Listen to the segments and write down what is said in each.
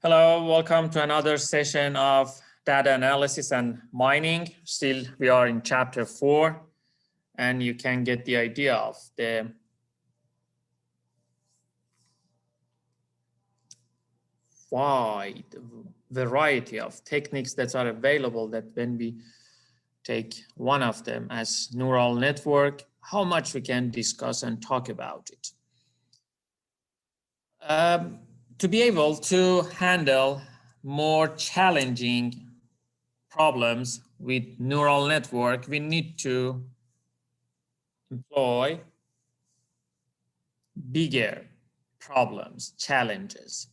Hello, welcome to another session of data analysis and mining. Still, we are in chapter 4, and you can get the idea of the wide variety of techniques that are available, that when we take one of them as neural network, how much we can discuss and talk about it. To be able to handle more challenging problems with neural network, we need to employ bigger problems, challenges.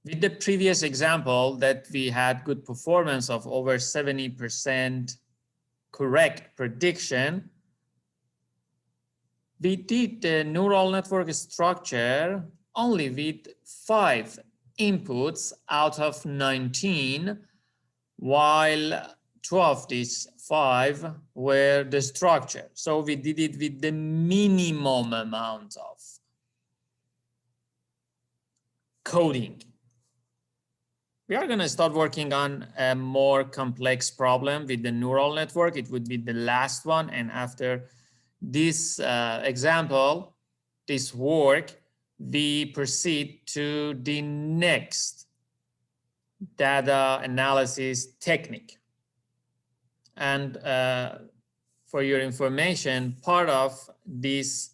With the previous example that we had good performance of over 70% correct prediction, we did the neural network structure only with 5 inputs out of 19, while 2 of these 5 were the structure. So we did it with the minimum amount of coding. We are going to start working on a more complex problem with the neural network. It would be the last one. And after this example, this work, we proceed to the next data analysis technique. And for your information, part of this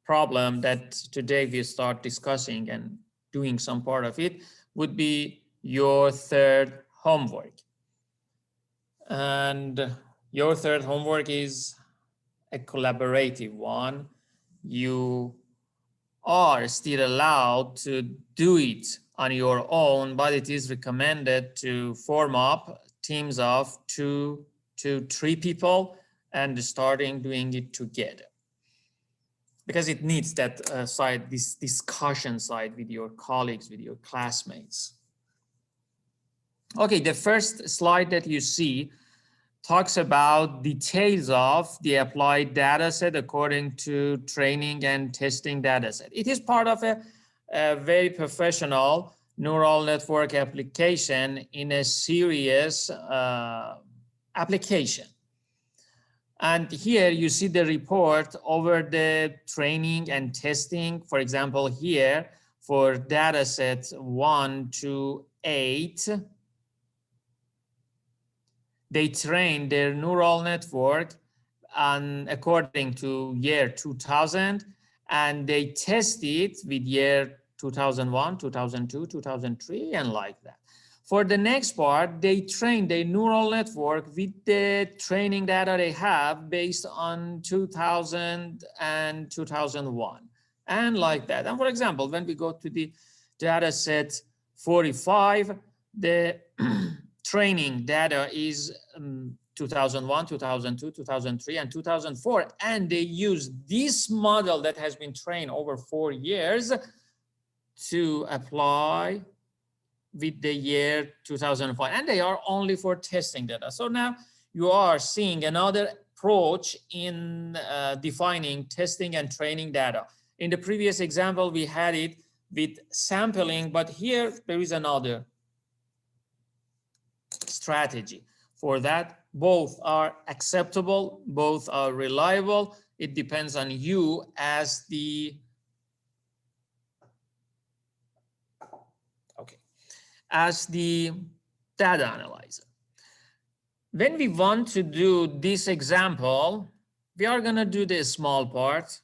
problem that today we start discussing and doing some part of it would be your third homework. And your third homework is a collaborative one. You are still allowed to do it on your own, but it is recommended to form up teams of 2 to 3 people and starting doing it together, because it needs that side, this discussion side with your colleagues, with your classmates. Okay, the first slide that you see talks about details of the applied data set according to training and testing data set. It is part of a very professional neural network application in a serious application. And here you see the report over the training and testing. For example, here for data sets 1 to 8, they trained their neural network according to year 2000, and they tested with year 2001, 2002, 2003, and like that. For the next part, they trained their neural network with the training data they have based on 2000 and 2001, and like that. And for example, when we go to the data set 45, the training data is 2001, 2002, 2003, and 2004. And they use this model that has been trained over 4 years to apply with the year 2005. And they are only for testing data. So now you are seeing another approach in defining testing and training data. In the previous example, we had it with sampling, but here there is another strategy for that. Both are acceptable, both are reliable. It depends on you as the data analyzer. When we want to do this example, we are going to do the small part.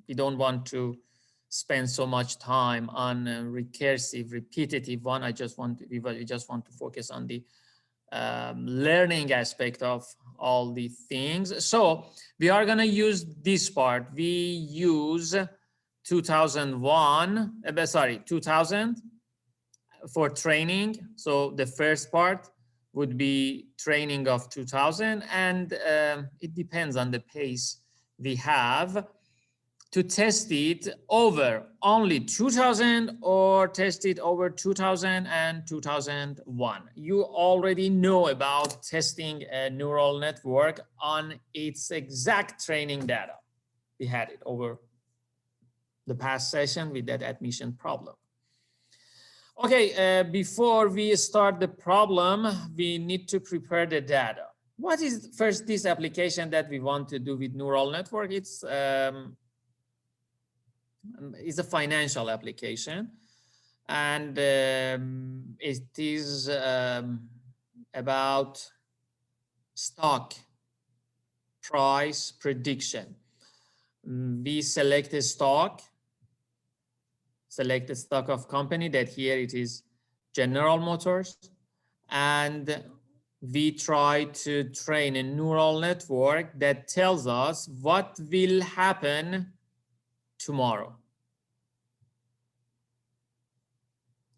We don't want to spend so much time on a recursive, repetitive one. We just want to focus on the learning aspect of all the things. So we are going to use this part. We use 2000 for training. So the first part would be training of 2000, and it depends on the pace we have to test it over only 2000 or test it over 2000 and 2001. You already know about testing a neural network on its exact training data. We had it over the past session with that admission problem. Okay, before we start the problem, we need to prepare the data. What is first this application that we want to do with neural network? It's a financial application, and it is about stock price prediction. We select a stock, select the stock of company, that here it is General Motors, and we try to train a neural network that tells us what will happen tomorrow.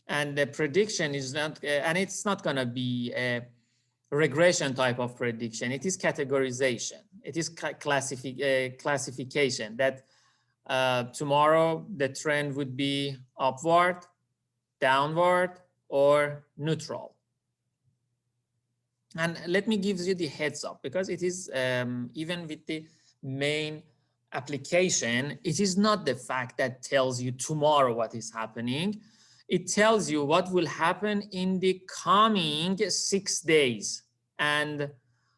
And the prediction is not, and it's not going to be a regression type of prediction. It is categorization. It is classification that tomorrow the trend would be upward, downward, or neutral. And let me give you the heads up, because it is even with the main application, it is not the fact that tells you tomorrow what is happening. It tells you what will happen in the coming 6 days. And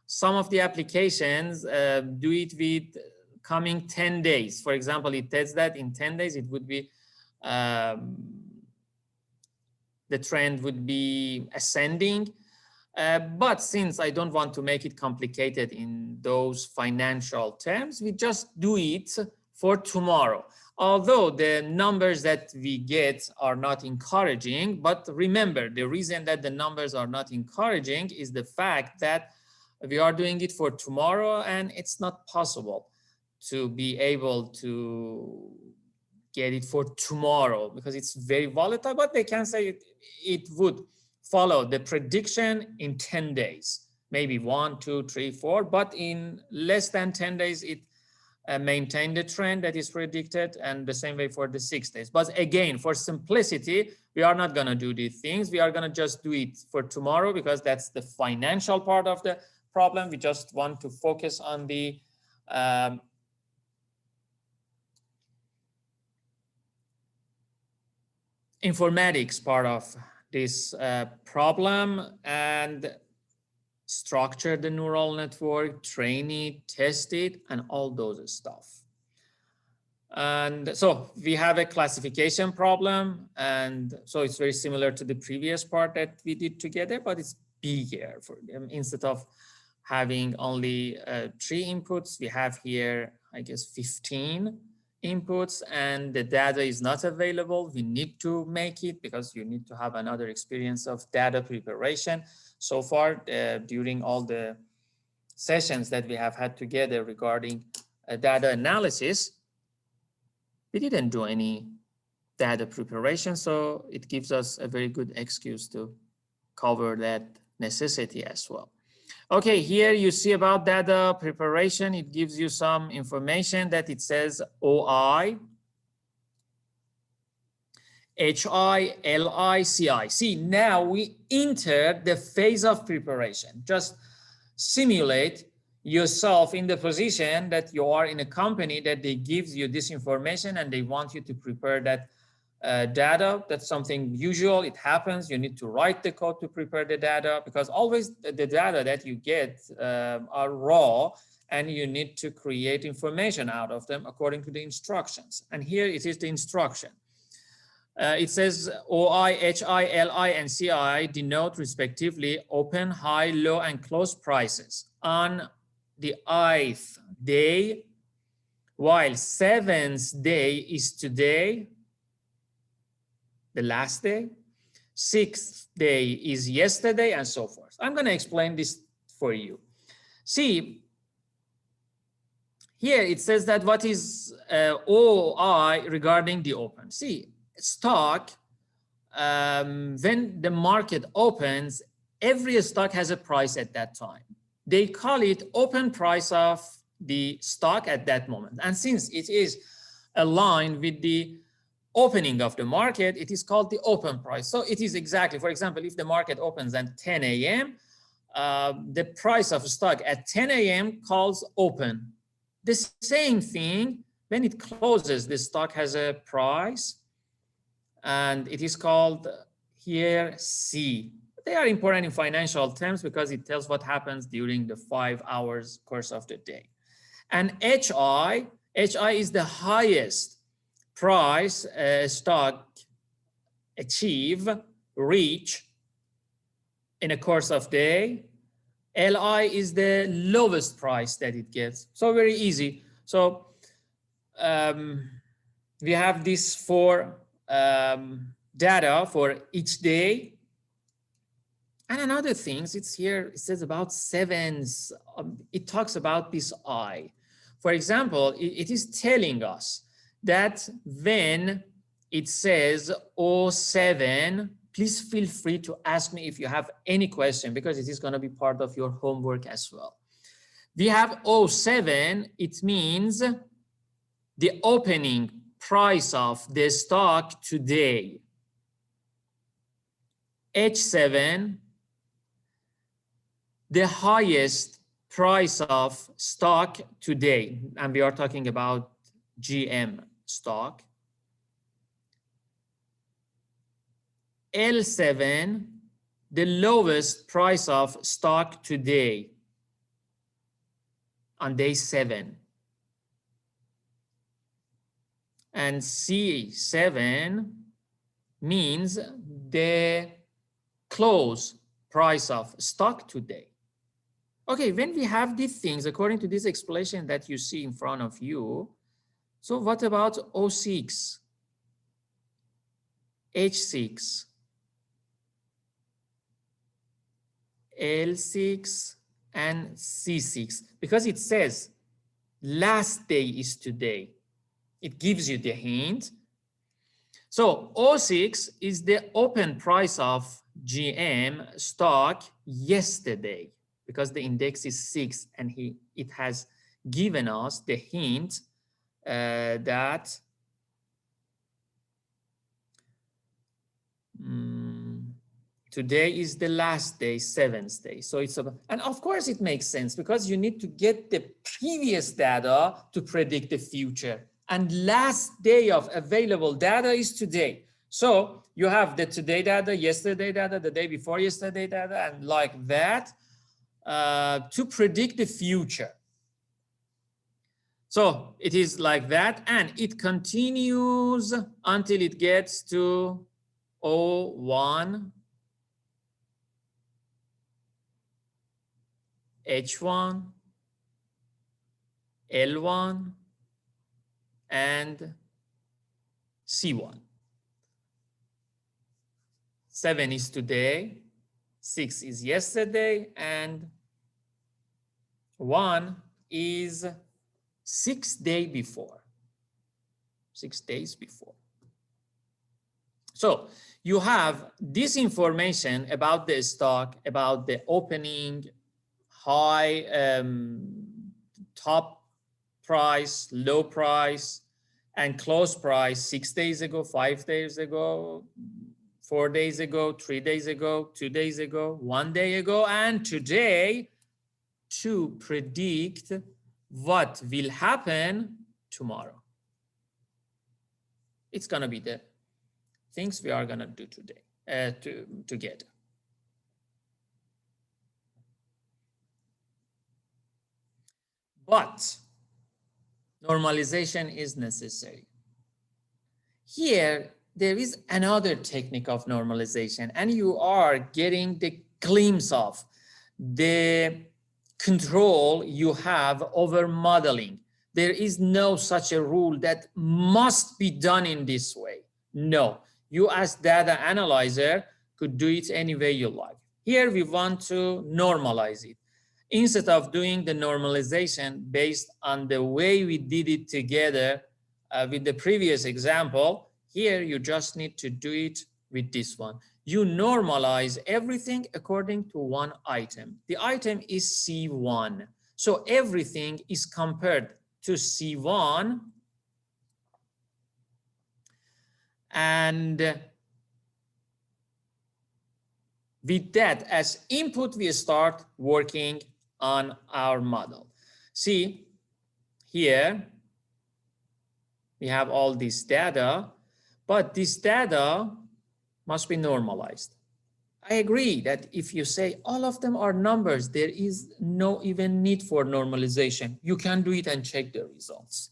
some of the applications do it with coming 10 days. For example, it tells that in 10 days, it would be, the trend would be ascending. But since I don't want to make it complicated in those financial terms, we just do it for tomorrow. Although the numbers that we get are not encouraging, but remember, the reason that the numbers are not encouraging is the fact that we are doing it for tomorrow, and it's not possible to be able to get it for tomorrow because it's very volatile, but they can say it would follow the prediction in 10 days, maybe 1, 2, 3, 4, but in less than 10 days, it maintain the trend that is predicted, and the same way for the 6 days. But again, for simplicity, we are not going to do these things. We are going to just do it for tomorrow because that's the financial part of the problem. We just want to focus on the informatics part of this problem, and structure the neural network, train it, test it, and all those stuff. And so we have a classification problem, and so it's very similar to the previous part that we did together, but it's bigger. For them. Instead of having only 3 inputs, we have here, I guess, 15 inputs, and the data is not available. We need to make it because you need to have another experience of data preparation. So far, during all the sessions that we have had together regarding data analysis, we didn't do any data preparation, so it gives us a very good excuse to cover that necessity as well. Okay, here you see about data preparation. It gives you some information that it says OI, HI, LI, CI. See, now we enter the phase of preparation. Just simulate yourself in the position that you are in a company that they gives you this information and they want you to prepare that data. That's something usual. It happens. You need to write the code to prepare the data because always the data that you get are raw, and you need to create information out of them according to the instructions. And here it is the instruction. It says OI, HI, LI, and CI denote respectively open, high, low, and close prices on the ith day, while 7th day is today, the last day, 6th day is yesterday, and so forth. I'm going to explain this for you. See, here it says that what is OI regarding the open. See, stock, when the market opens, every stock has a price at that time. They call it open price of the stock at that moment. And since it is aligned with the opening of the market, it is called the open price. So it is exactly, for example, if the market opens at 10 a.m., the price of stock at 10 a.m. calls open. The same thing, when it closes, the stock has a price, and it is called here C. They are important in financial terms because it tells what happens during the 5 hours course of the day. And HI is the highest price stock reach in a course of day. LI is the lowest price that it gets. So very easy. So we have these 4 data for each day. And another thing, it's here, it says about sevens. It talks about this I. For example, it is telling us that when it says 07, please feel free to ask me if you have any question, because it is going to be part of your homework as well. We have 07, it means the opening price of the stock today. H7, the highest price of stock today, and we are talking about GM stock. L7, the lowest price of stock today on day 7. And C7 means the close price of stock today. Okay, when we have these things, according to this explanation that you see in front of you, so what about O6, H6, L6, and C6? Because it says last day is today. It gives you the hint. So O6 is the open price of GM stock yesterday, because the index is 6, and it has given us the hint that today is the last day, 7th day. So it's about, and of course it makes sense because you need to get the previous data to predict the future. And last day of available data is today. So you have the today data, yesterday data, the day before yesterday data, and like that to predict the future. So it is like that, and it continues until it gets to O1, H1, L1, and C1. 7 is today, 6 is yesterday, and 1 is 6 days before. 6 days before. So you have this information about the stock, about the opening, high, top price, low price, and close price 6 days ago, 5 days ago, 4 days ago, 3 days ago, 2 days ago, 1 day ago, and today, to predict what will happen tomorrow. It's going to be the things we are going to do today together. But normalization is necessary. Here, there is another technique of normalization, and you are getting the glimpse of the control you have over modeling. There is no such a rule that must be done in this way. No, you as data analyzer could do it any way you like. Here we want to normalize it. Instead of doing the normalization based on the way we did it together with the previous example, here you just need to do it with this one. You normalize everything according to one item. The item is C1. So everything is compared to C1. And with that as input, we start working on our model. See, here we have all this data, but this data must be normalized. I agree that if you say all of them are numbers, there is no even need for normalization. You can do it and check the results.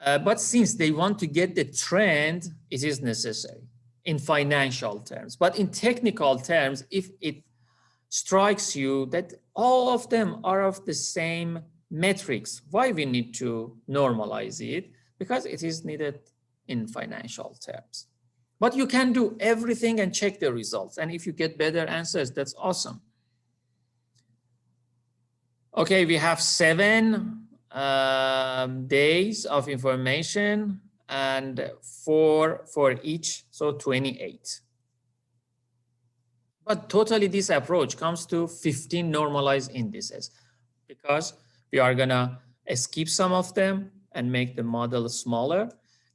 But since they want to get the trend, it is necessary in financial terms. But in technical terms, if it strikes you that all of them are of the same metrics, why we need to normalize it? Because it is needed in financial terms. But you can do everything and check the results. And if you get better answers, that's awesome. Okay, we have 7 days of information and 4 for each, so 28. But totally this approach comes to 15 normalized indices because we are gonna skip some of them and make the model smaller.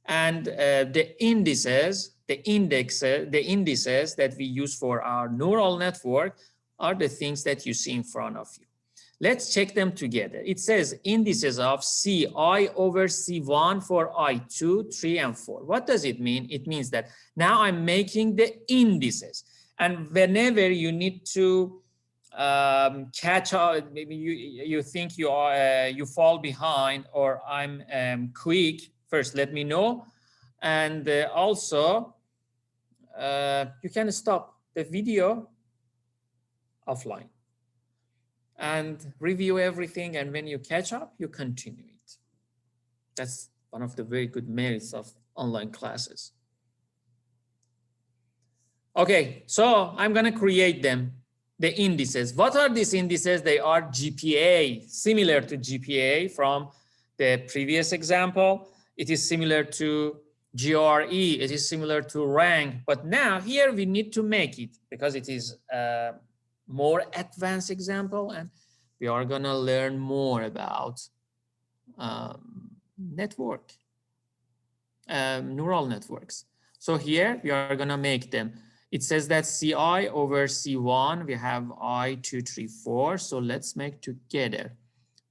And the indices that we use for our neural network are the things that you see in front of you. Let's check them together. It says indices of Ci over C1 for I2, 3, and 4. What does it mean? It means that now I'm making the indices. And whenever you need to catch up, maybe you think you are you fall behind or I'm quick, first let me know. And also you can stop the video offline and review everything, and when you catch up, you continue it. That's one of the very good merits of online classes. Okay, so I'm gonna create them, the indices. What are these indices? They are GPA, similar to GPA from the previous example. It is similar to GRE, it is similar to rank, but now here we need to make it because it is more advanced example, and we are gonna learn more about neural networks. So here we are gonna make them. It says that Ci over C1, we have I, 2, 3, 4. So let's make together.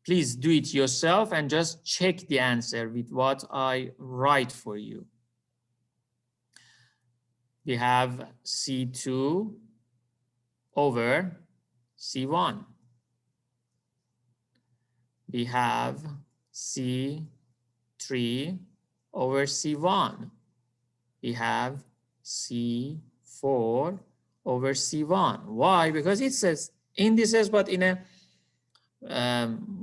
Please do it yourself and just check the answer with what I write for you. We have C2 over C1. We have C3 over C1. We have C4 over C1. Why? Because it says indices, but in a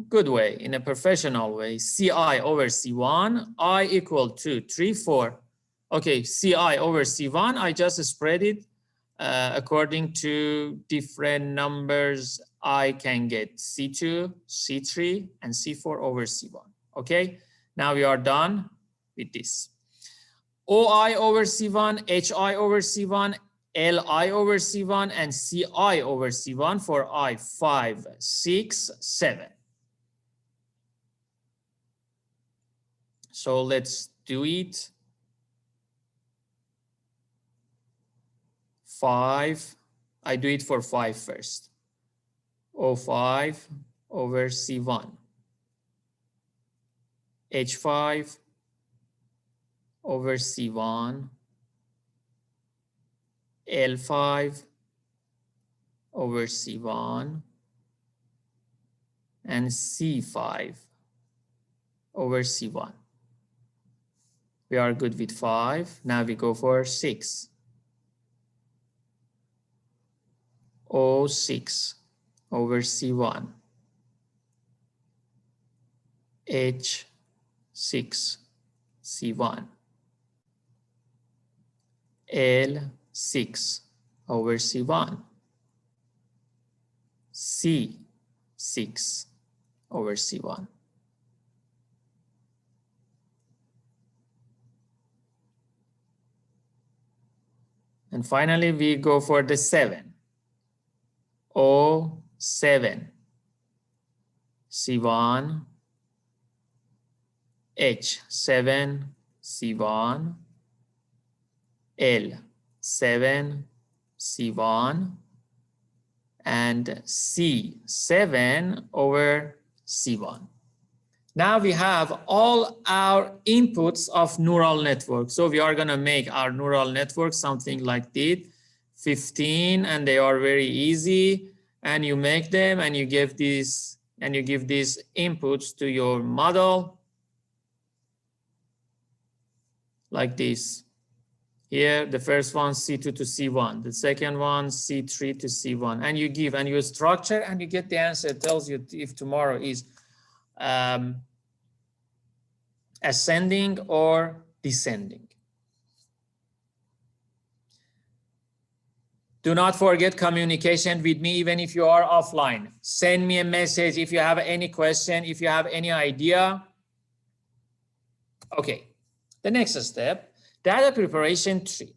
good way, in a professional way. Ci over C1, I equal to 3, 4. Okay, Ci over C1, I just spread it according to different numbers. I can get C2, C3, and C4 over C1. Okay, now we are done with this. OI over C1, HI over C1, LI over C1, and CI over C1 for I5, 6, 7. So let's do it. 5, I do it for 5 first. O5 over C1. H5 over C1. L5 over C1. And C5 over C1. We are good with 5. Now we go for 6. O6 over C1. H6 C1. L6 over C1. C6 over C1. And finally, we go for the 7. O7 C1. H7 C1. L7 C1. And C7 over C1. Now we have all our inputs of neural network. So we are going to make our neural network something like this, 15, and they are very easy. And you make them and you give these inputs to your model like this. Here, the first one, C2 to C1. The second one, C3 to C1. And you give and you structure and you get the answer. It tells you if tomorrow is ascending or descending. Do not forget communication with me, even if you are offline. Send me a message if you have any question, if you have any idea. Okay, the next step, data preparation tree.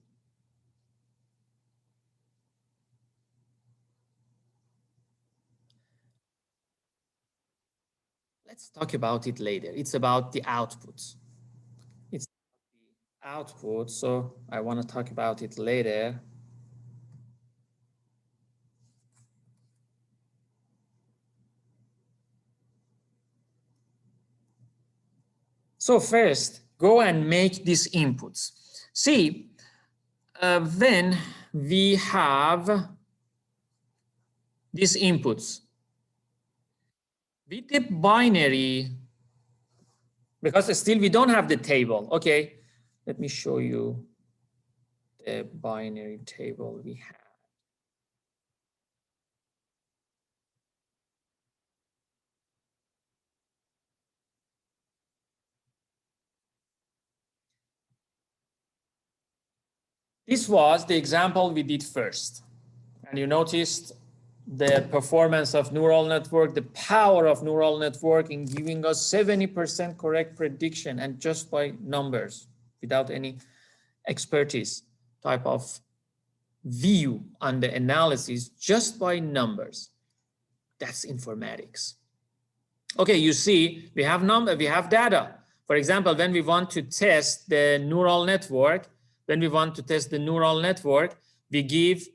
Let's talk about it later. It's about the outputs. It's the output, so I want to talk about it later. So first, go and make these inputs. See, when we have these inputs with the binary, because still we don't have the table. Okay, let me show you the binary table we have. This was the example we did first. And you noticed the performance of neural network, the power of neural network in giving us 70% correct prediction, and just by numbers, without any expertise type of view on the analysis, just by numbers. That's informatics. Okay, you see, we have data. For example, when we want to test the neural network, we give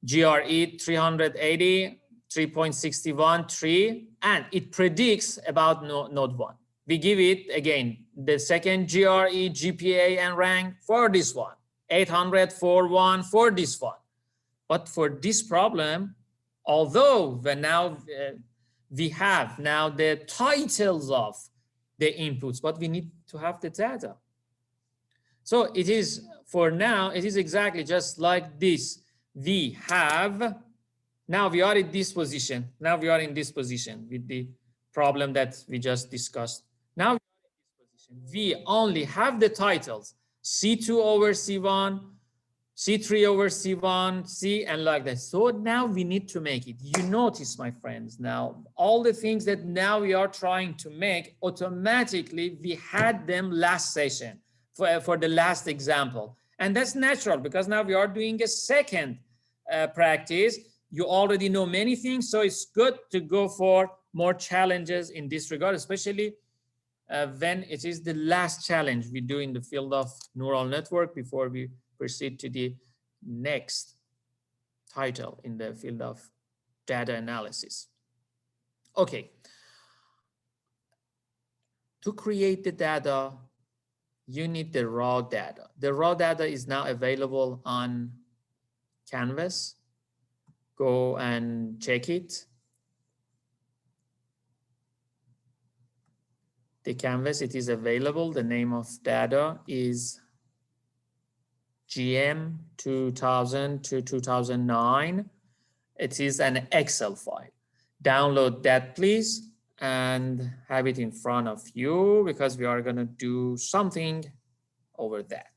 GRE 380, 3.61, 3, and it predicts about node 1. We give it, again, the second GRE, GPA, and rank for this one, 800, 41 for this one. But for this problem, although we have now the titles of the inputs, but we need to have the data. So it is, for now, it is exactly just like this. We have, now we are in this position. Now we are in this position with the problem that we just discussed. Now we are in this position. We only have the titles, C2 over C1, C3 over C1, C, and like that. So now we need to make it. You notice, my friends, now all the things that now we are trying to make, automatically we had them last session for the last example. And that's natural because now we are doing a second practice. You already know many things, so it's good to go for more challenges in this regard, especially when it is the last challenge we do in the field of neural network before we proceed to the next title in the field of data analysis. Okay. To create the data, you need the raw data. The raw data is now available on Canvas. Go and check it. The Canvas, it is available. The name of data is GM 2000 to 2009. It is an Excel file. Download that, please, and have it in front of you because we are going to do something over that.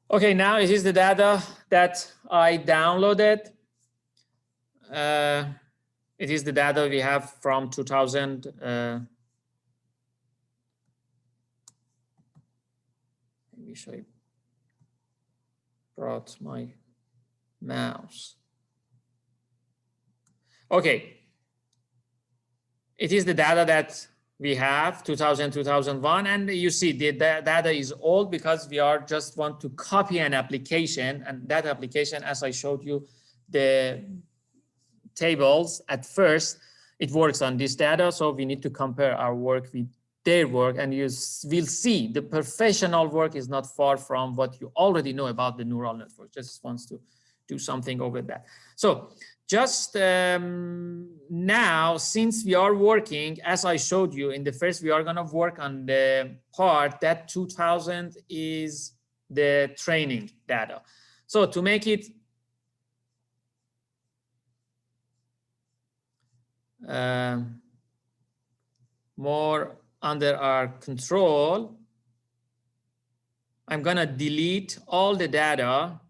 Okay, now it is the data that I downloaded. It is the data we have from 2000. wish I brought my mouse. Okay, it is the data that we have 2000, 2001, and you see the data is old because we are just want to copy an application, and that application, as I showed you, the tables at first, it works on this data, so we need to compare our work with their work, and you will see the professional work is not far from what you already know about the neural network. Just wants to do something over that. So just now, since we are working, as I showed you in the first, we are going to work on the part that 2000 is the training data. So to make it more under our control, I'm going to delete all the data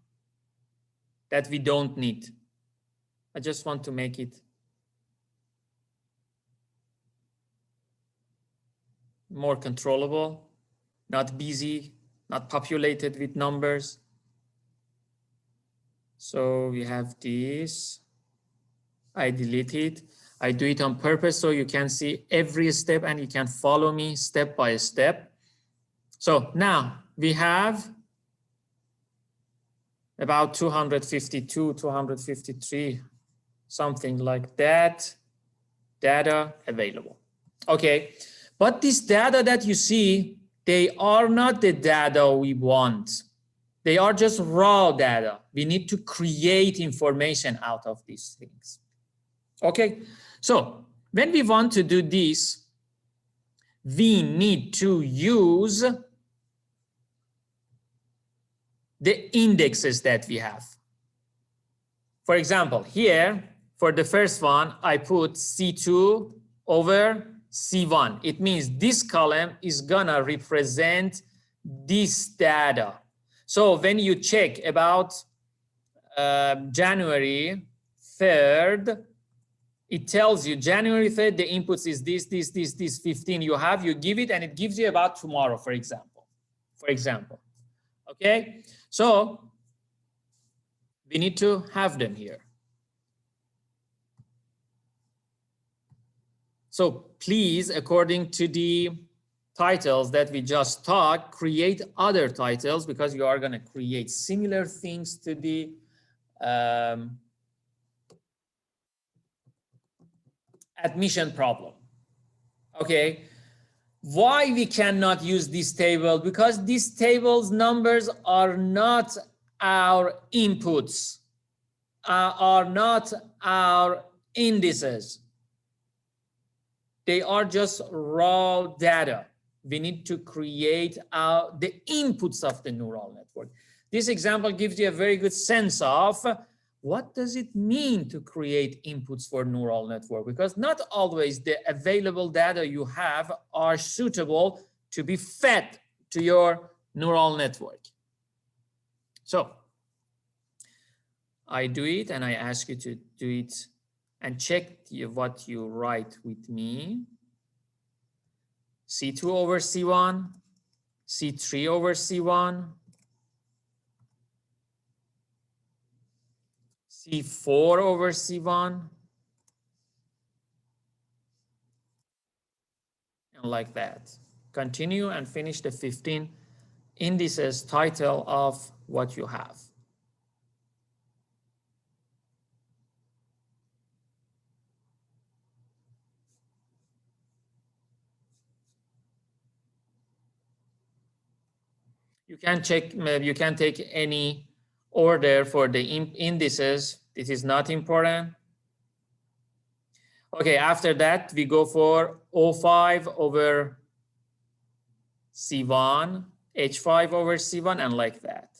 that we don't need. I just want to make it more controllable, not busy, not populated with numbers. So we have this. I delete it. I do it on purpose so you can see every step and you can follow me step by step. So now we have about 252, 253, something like that, data available. Okay, but this data that you see, they are not the data we want. They are just raw data. We need to create information out of these things. Okay, so when we want to do this, we need to use the indexes that we have. For example, here, for the first one, I put C2 over C1. It means this column is gonna represent this data. So when you check about January 3rd, it tells you January 3rd, the inputs is this 15 you have, you give it and it gives you about tomorrow, for example. Okay, so we need to have them here. So please, according to the titles that we just taught, create other titles because you are going to create similar things to the admission problem. Okay, why we cannot use this table? Because these tables numbers are not our inputs, are not our indices. They are just raw data. We need to create the inputs of the neural network. This example gives you a very good sense of what does it mean to create inputs for neural network, because not always the available data you have are suitable to be fed to your neural network. So I do it and I ask you to do it and check what you write with me. C2 over C1, C3 over C1, C4 over C1, and like that. Continue and finish the 15 indices title of what you have. You can check, you can take any order for the indices. This is not important. Okay, after that, we go for O5 over C1, H5 over C1, and like that.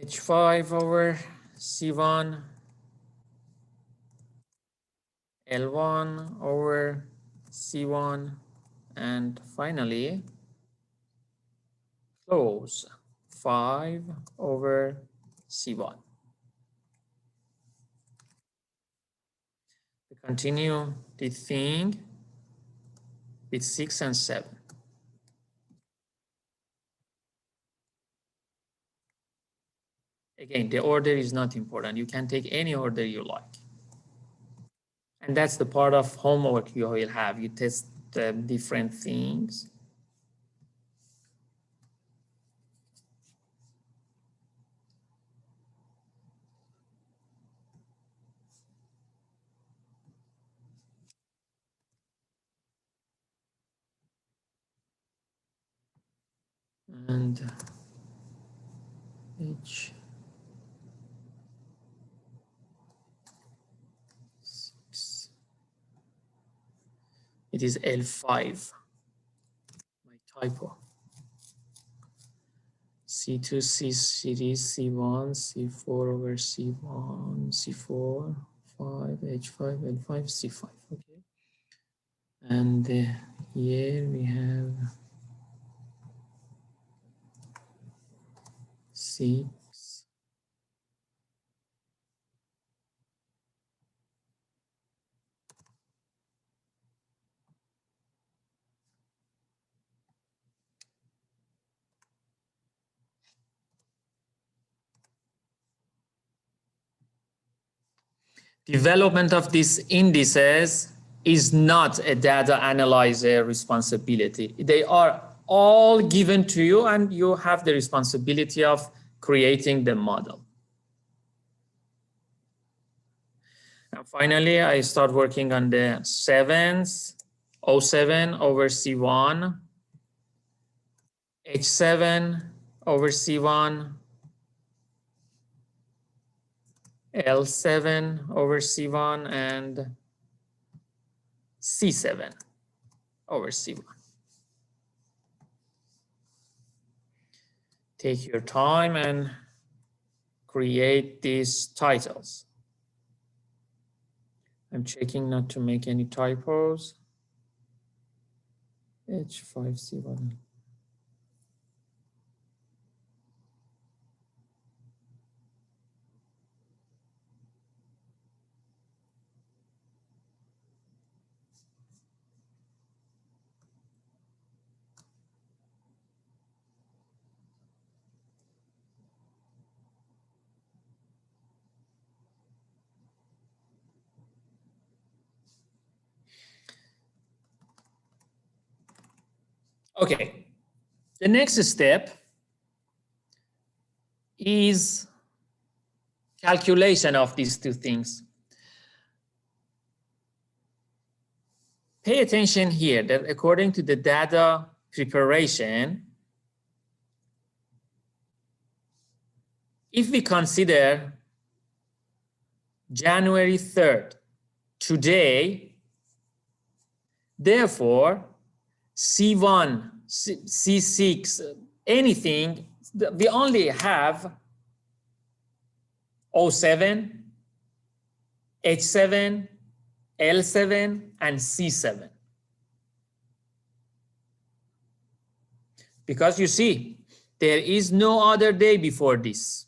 H5 over C1, L1 over C1, and finally close 5 over C1. We continue the thing with 6 and 7. Again, the order is not important. You can take any order you like. And that's the part of homework you will have. You test different things. And H6. It is L5, my typo. C2, C3, C1, C4 over C1, C4, 5, H5, L5, C5, okay. And here we have 6. Development of these indices is not a data analyzer responsibility. They are all given to you and you have the responsibility of creating the model. And finally, I start working on the 7s, O7 over C1, H7 over C1, L7 over C1, and C7 over C1. Take your time and create these titles. I'm checking not to make any typos. H5, C1. Okay, the next step is calculation of these two things. Pay attention here that according to the data preparation, if we consider January 3rd, today, therefore, C1, C6, anything, we only have O7, H7, L7, and C7. Because you see, there is no other day before this.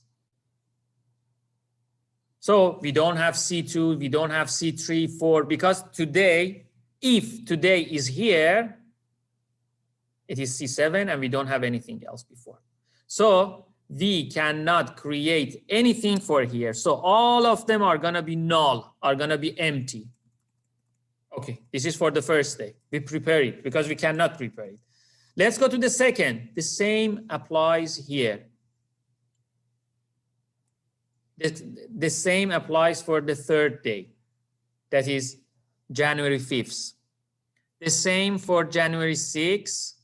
So we don't have C2, we don't have C3, 4, because today, if today is here, it is C7 and we don't have anything else before. So we cannot create anything for here. So all of them are gonna be null, are gonna be empty. Okay, this is for the first day. We prepare it because we cannot prepare it. Let's go to the second. The same applies here. The same applies for the third day. That is January 5th. The same for January 6th.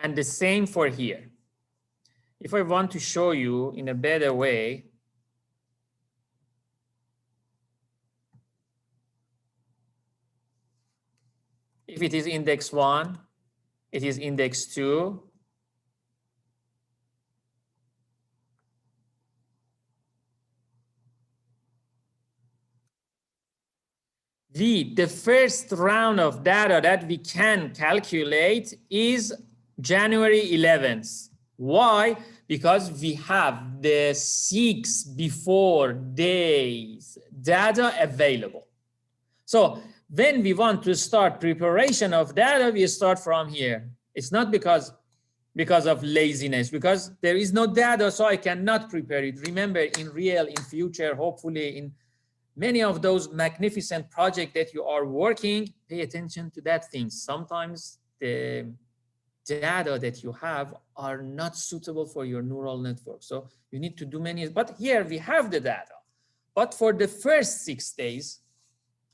And the same for here. If I want to show you in a better way, if it is index 1, It is index 2. The first round of data that we can calculate is January 11th. Why? Because we have the 6 before days data available. So when we want to start preparation of data, we start from here. It's not because of laziness, because there is no data, so I cannot prepare it. Remember, in real, in future, hopefully in many of those magnificent projects that you are working, pay attention to that thing. Sometimes the data that you have are not suitable for your neural network. So you need to do many, but here we have the data. But for the first 6 days,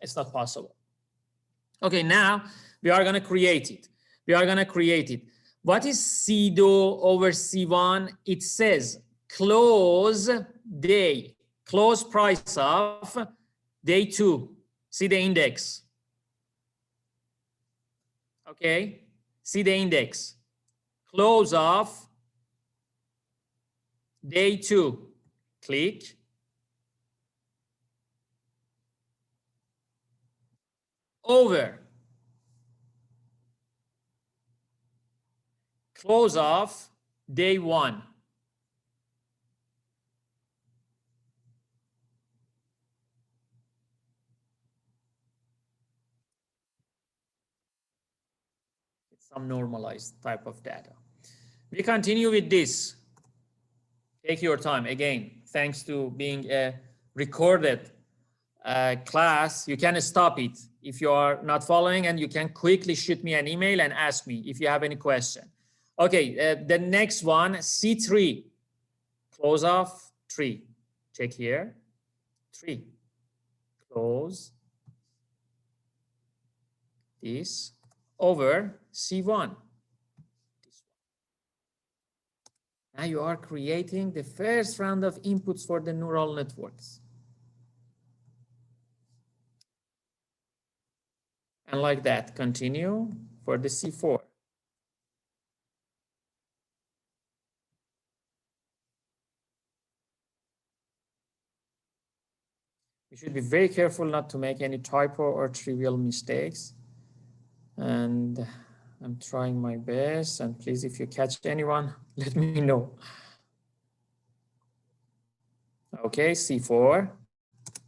it's not possible. Okay, now we are gonna create it. What is CDO over C1? It says close day, close price of day 2. See the index. Okay, see the index. Close of day 2. Click. Over. Close of day 1. It's some normalized type of data. We continue with this. Take your time. Again, thanks to being a recorded class, you can stop it if you are not following, and you can quickly shoot me an email and ask me if you have any question. Okay, the next one, C3, close off 3. Check here, 3, close this over C1. Now you are creating the first round of inputs for the neural networks. And like that, continue for the C4. You should be very careful not to make any typo or trivial mistakes. And I'm trying my best. And please, if you catch anyone, let me know. Okay, C4,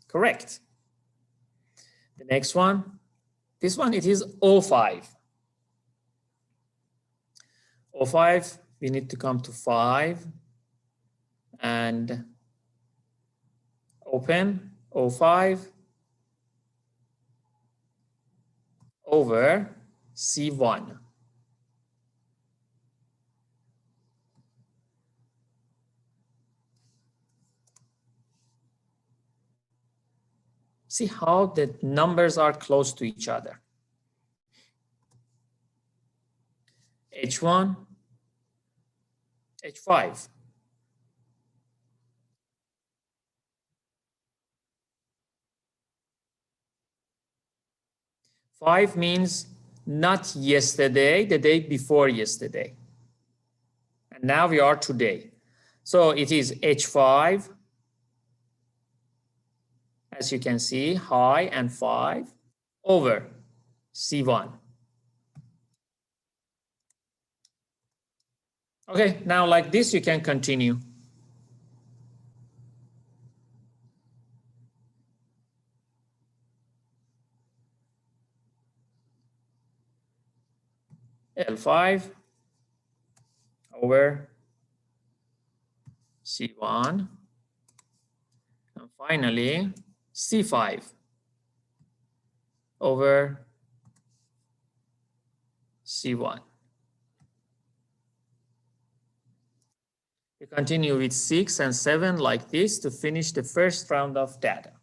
correct. The next one, this one, it is O5. O5, we need to come to 5 and open O5 over C1. See how the numbers are close to each other. H1, H5. Five means not yesterday, the day before yesterday. And now we are today. So it is H5, as you can see, high and 5 over C1. Okay, now like this, you can continue. L5 over C1. And finally, C5 over C1. We continue with 6 and 7 like this to finish the first round of data.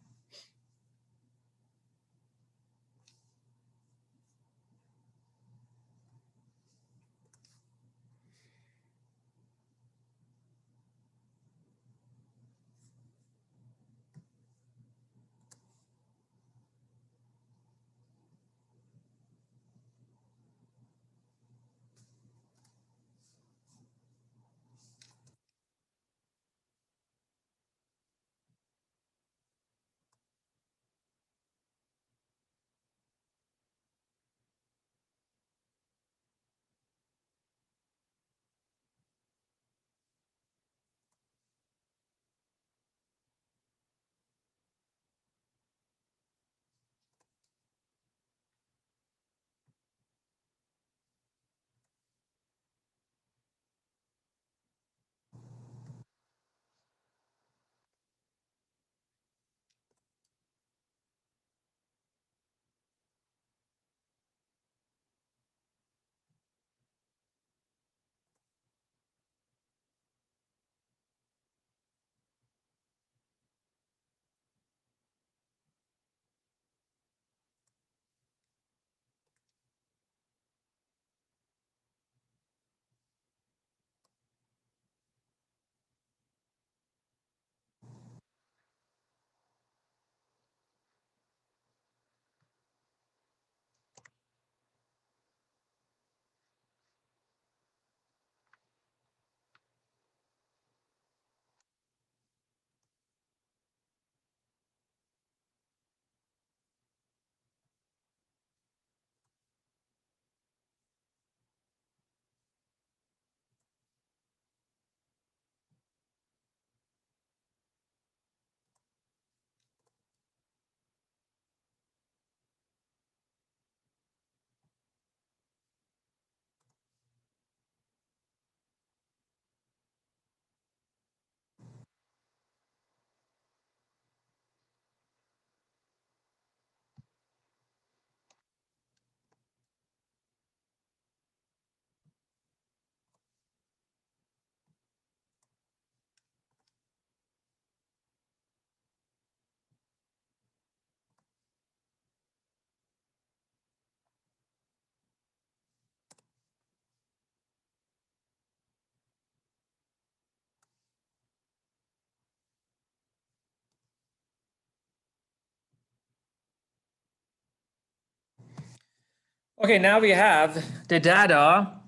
Okay, now we have the data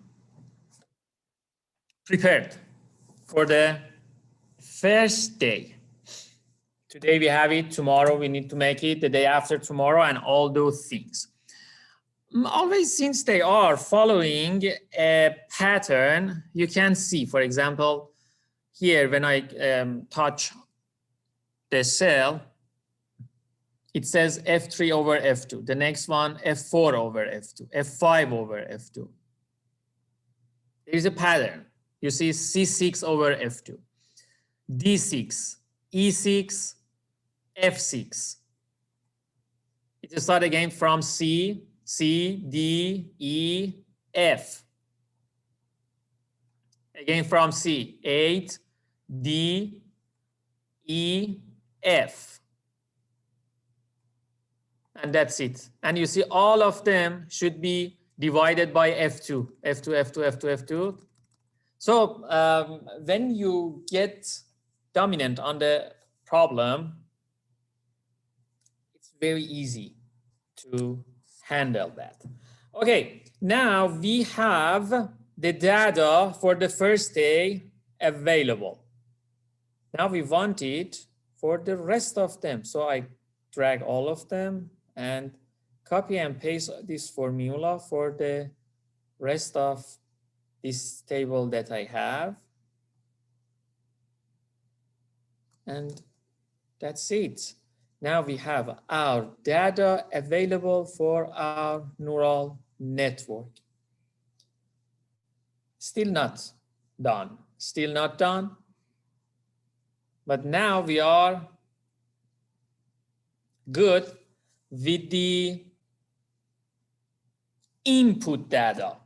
prepared for the first day. Today we have it, tomorrow we need to make it, the day after tomorrow, and all those things. Always, since they are following a pattern, you can see, for example, here when I touch the cell, it says F3 over F2. The next one, F4 over F2, F5 over F2. There is a pattern. You see C6 over F2, D6, E6, F6. It starts again from C, D, E, F. Again from C, 8, D, E, F. And that's it. And you see all of them should be divided by F2, F2, F2, F2, F2. So when you get dominant on the problem, it's very easy to handle that. Okay, now we have the data for the first day available. Now we want it for the rest of them. So I drag all of them and copy and paste this formula for the rest of this table that I have. And that's it. Now we have our data available for our neural network. Still not done. Still not done. But now we are good with the input data.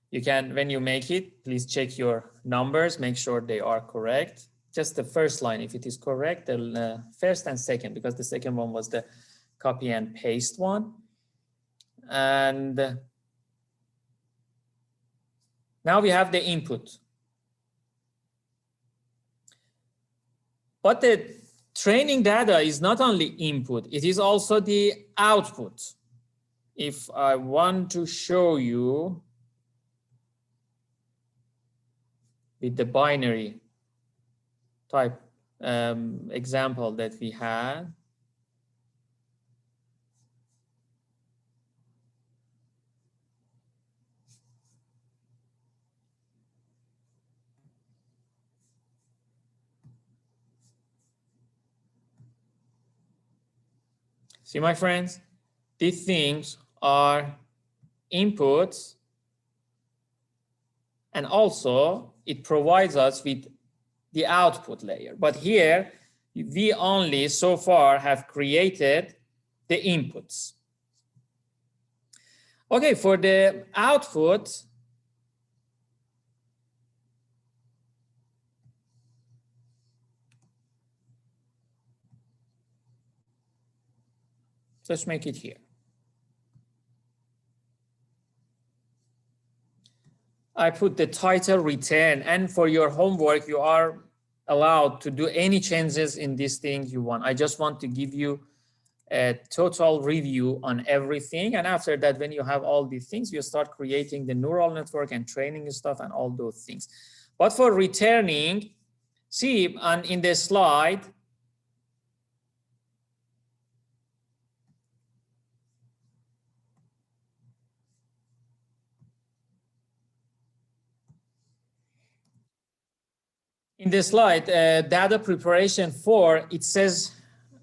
You can, when you make it, please check your numbers, make sure they are correct. Just the first line, if it is correct, the first and second, because the second one was the copy and paste one. And now we have the input. But the training data is not only input, it is also the output. If I want to show you with the binary type example that we had, see, my friends, these things are inputs, and also it provides us with the output layer. But here, we only so far have created the inputs. Okay, for the output, let's make it here. I put the title return, and for your homework, you are allowed to do any changes in this thing you want. I just want to give you a total review on everything. And after that, when you have all these things, you start creating the neural network and training stuff and all those things. But for returning, see in the slide, in the slide, data preparation 4, it says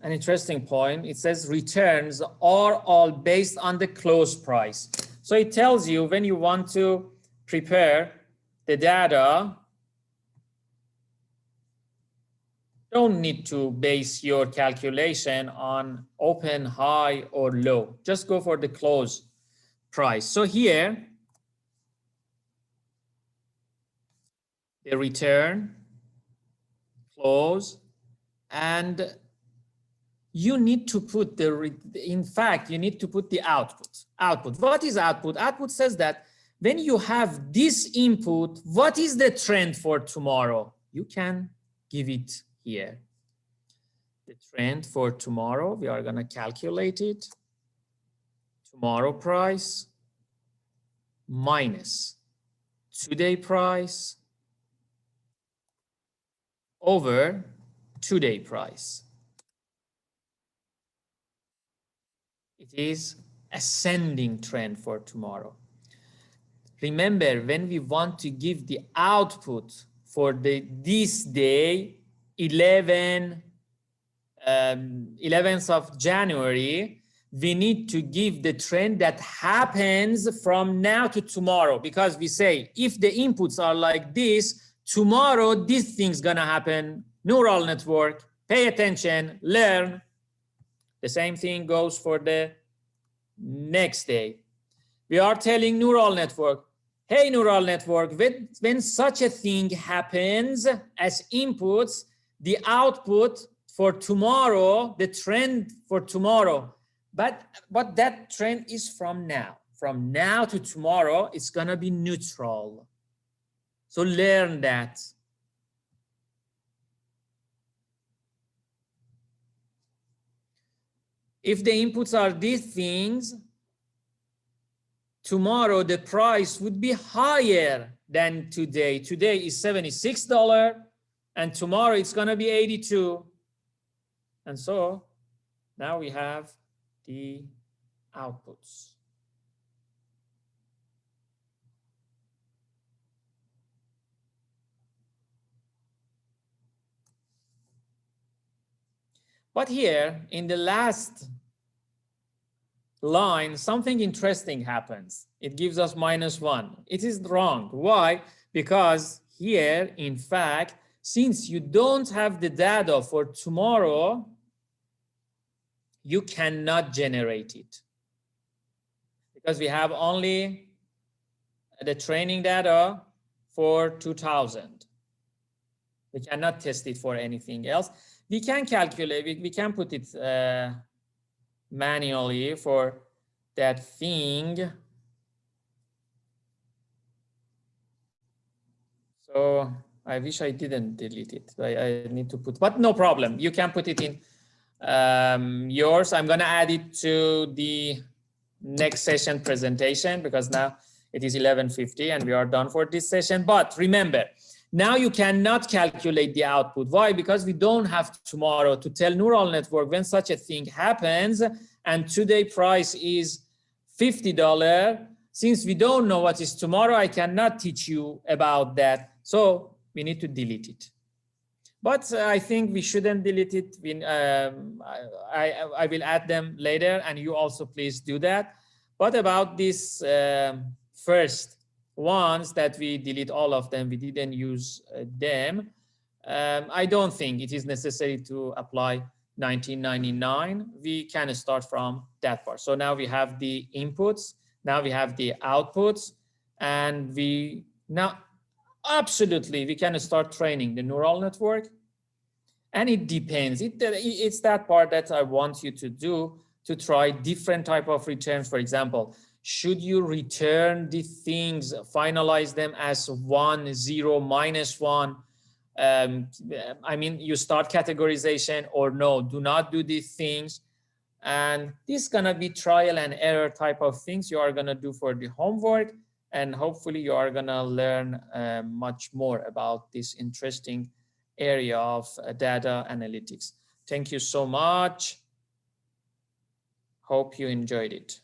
an interesting point. It says returns are all based on the close price. So it tells you when you want to prepare the data, don't need to base your calculation on open, high, or low. Just go for the close price. So here, the return, close, and you need to put in fact, you need to put the output. Output, what is output? Output says that when you have this input, what is the trend for tomorrow? You can give it here. The trend for tomorrow, we are gonna calculate it. tomorrow price minus today price over today price. It is ascending trend for tomorrow. Remember, when we want to give the output for this day, 11th of January, we need to give the trend that happens from now to tomorrow, because we say if the inputs are like this, tomorrow this thing's gonna happen. Neural network, pay attention, learn. The same thing goes for the next day. We are telling neural network, hey neural network, when such a thing happens as inputs, the output for tomorrow, the trend for tomorrow, but that trend is from now. From now to tomorrow, it's gonna be neutral. So learn that. If the inputs are these things, tomorrow the price would be higher than today. Today is $76 and tomorrow it's gonna be 82. And so now we have the outputs. But here in the last line, something interesting happens. It gives us -1. It is wrong. Why? Because here, in fact, since you don't have the data for tomorrow, you cannot generate it. Because we have only the training data for 2000. We cannot test it for anything else. We can calculate, we can put it manually for that thing. So I wish I didn't delete it. I need to put, but no problem. You can put it in yours. I'm going to add it to the next session presentation because now it is 11:50 and we are done for this session. But remember, now you cannot calculate the output. Why? Because we don't have tomorrow to tell neural network when such a thing happens and today price is $50. Since we don't know what is tomorrow, I cannot teach you about that. So we need to delete it. But I think we shouldn't delete it. I will add them later and you also please do that. But about this first ones that we delete all of them, we didn't use them. I don't think it is necessary to apply 1999. We can start from that part. So now we have the inputs, now we have the outputs, and we now absolutely we can start training the neural network. And it depends. It's that part that I want you to do, to try different type of returns. For example, should you return the things, finalize them as 1, 0, -1? I mean, you start categorization or no, do not do these things. And this is gonna be trial and error type of things you are gonna do for the homework. And hopefully you are gonna learn much more about this interesting area of data analytics. Thank you so much. Hope you enjoyed it.